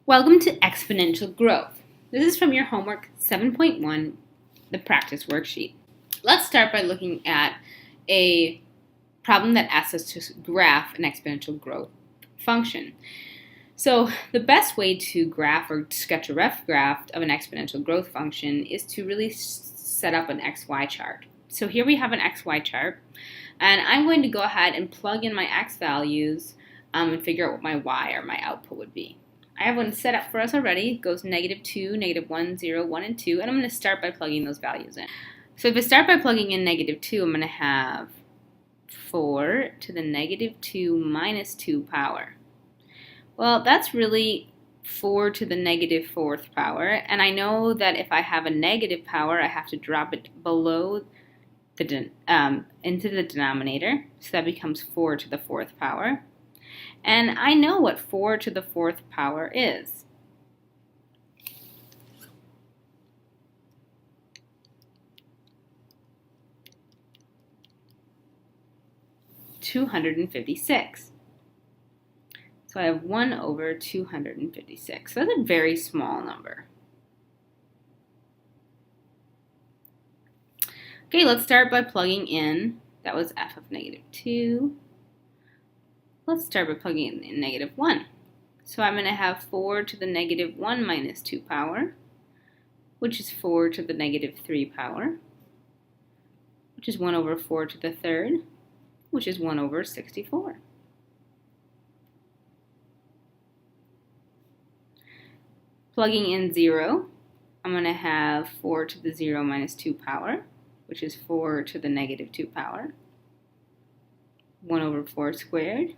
Welcome to Exponential Growth. This is from your homework 7.1, the practice worksheet. Let's start by looking at a problem that asks us to graph an exponential growth function. So the best way to graph or sketch a rough graph of an exponential growth function is to really set up an XY chart. So here we have an XY chart, and I'm going to go ahead and plug in my X values and figure out what my Y or my output would be. I have one set up for us already. It goes -2, -1, 0, 1, and 2, and I'm going to start by plugging those values in. So if I start by plugging in -2, I'm going to have 4 to the -2 minus 2 power. Well, that's really 4 to the -4th power, and I know that if I have a negative power, I have to drop it below the into the denominator, so that becomes 4 to the 4th power. And I know what 4 to the 4th power is. (256). So I have 1 over 256. So that's a very small number. Okay, let's start by plugging in. That was f of -2. Let's start by plugging in -1. So I'm going to have 4 to the -1 minus 2 power, which is 4 to the -3 power, which is 1 over 4 to the 3rd, which is 1 over 64. Plugging in 0, I'm going to have 4 to the 0 minus 2 power, which is 4 to the -2 power, 1 over 4 squared,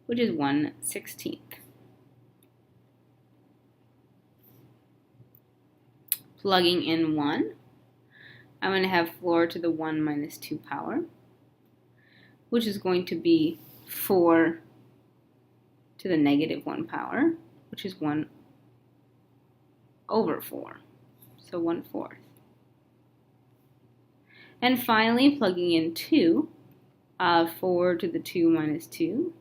which is 1/16. Plugging in 1, I'm going to have 4 to the 1 minus 2 power, which is going to be 4 to the -1 power, which is 1 over 4, so 1/4. And finally, plugging in 2, 4 to the 2 minus 2,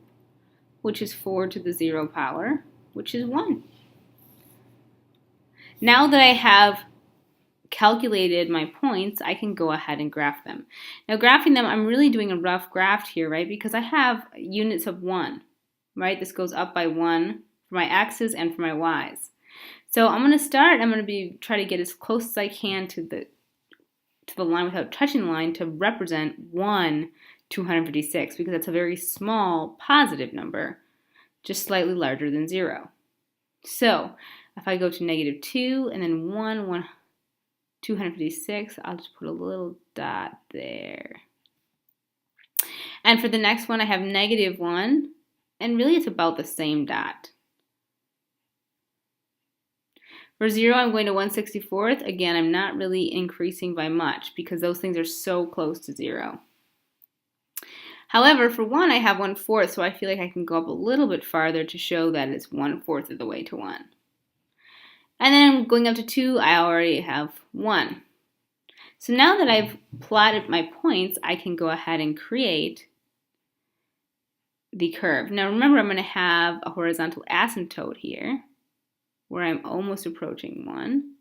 which is 4 to the 0 power, which is 1. Now that I have calculated my points, I can go ahead and graph them. Now graphing them, I'm really doing a rough graph here, right? Because I have units of 1, right? This goes up by 1 for my x's and for my y's. So I'm going to start, I'm going to try to get as close as I can to the line without touching the line to represent 1/256, because that's a very small positive number, just slightly larger than 0. So if I go to -2 and then 256, I'll just put a little dot there. And for the next one, I have -1, and really it's about the same dot. For 0, I'm going to 1/64. Again, I'm not really increasing by much because those things are so close to 0. However, for 1, I have 1/4, so I feel like I can go up a little bit farther to show that it's 1/4 of the way to 1. And then going up to 2, I already have 1. So now that I've plotted my points, I can go ahead and create the curve. Now remember, I'm going to have a horizontal asymptote here, where I'm almost approaching 1.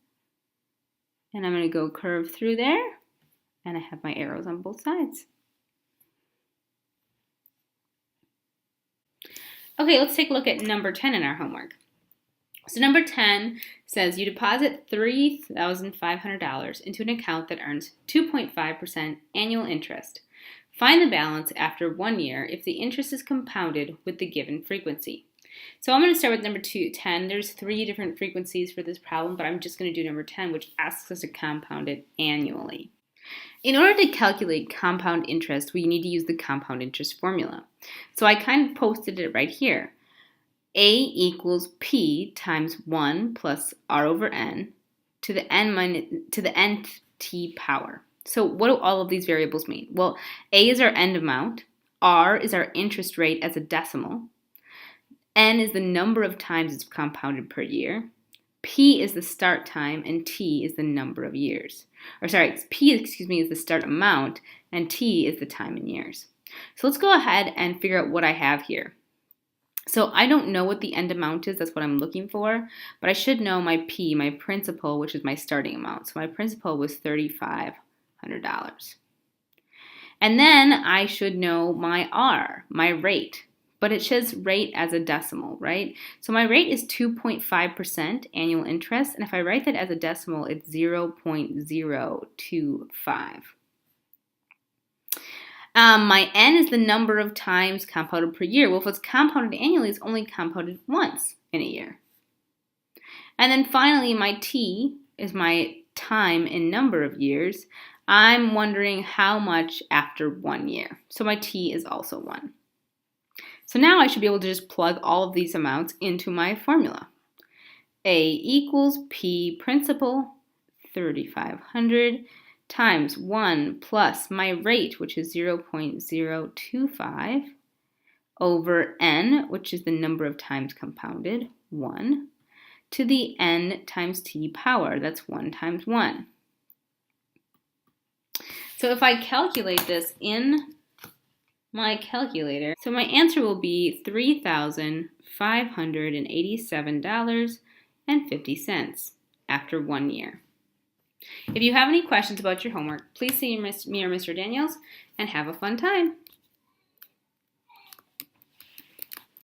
And I'm going to go curve through there, and I have my arrows on both sides. Okay, let's take a look at number 10 in our homework. So number 10 says you deposit $3,500 into an account that earns 2.5% annual interest. Find the balance after 1 year if the interest is compounded with the given frequency. So I'm going to start with number 10. There's 3 different frequencies for this problem, but I'm just going to do number 10, which asks us to compound it annually. In order to calculate compound interest, we need to use the compound interest formula. So I kind of posted it right here. A equals P times 1 plus R over N to the nth power. So what do all of these variables mean? Well, A is our end amount, R is our interest rate as a decimal, N is the number of times it's compounded per year, P is the start time, and T is the number of years. P is the start amount, and T is the time in years. So let's go ahead and figure out what I have here. So I don't know what the end amount is. That's what I'm looking for. But I should know my P, my principal, which is my starting amount. So my principal was $3,500. And then I should know my R, my rate. But it says rate as a decimal, right? So my rate is 2.5% annual interest. And if I write that as a decimal, it's 0.025. My N is the number of times compounded per year. Well, if it's compounded annually, it's only compounded once in a year. And then finally, my T is my time in number of years. I'm wondering how much after 1 year. So my T is also 1. So now I should be able to just plug all of these amounts into my formula. A equals P principal, 3,500, times 1 plus my rate, which is 0.025, over N, which is the number of times compounded, 1, to the N times T power, that's 1 times 1. So if I calculate this in my calculator, so my answer will be $3,587.50 after 1 year. If you have any questions about your homework, please see me or Mr. Daniels and have a fun time.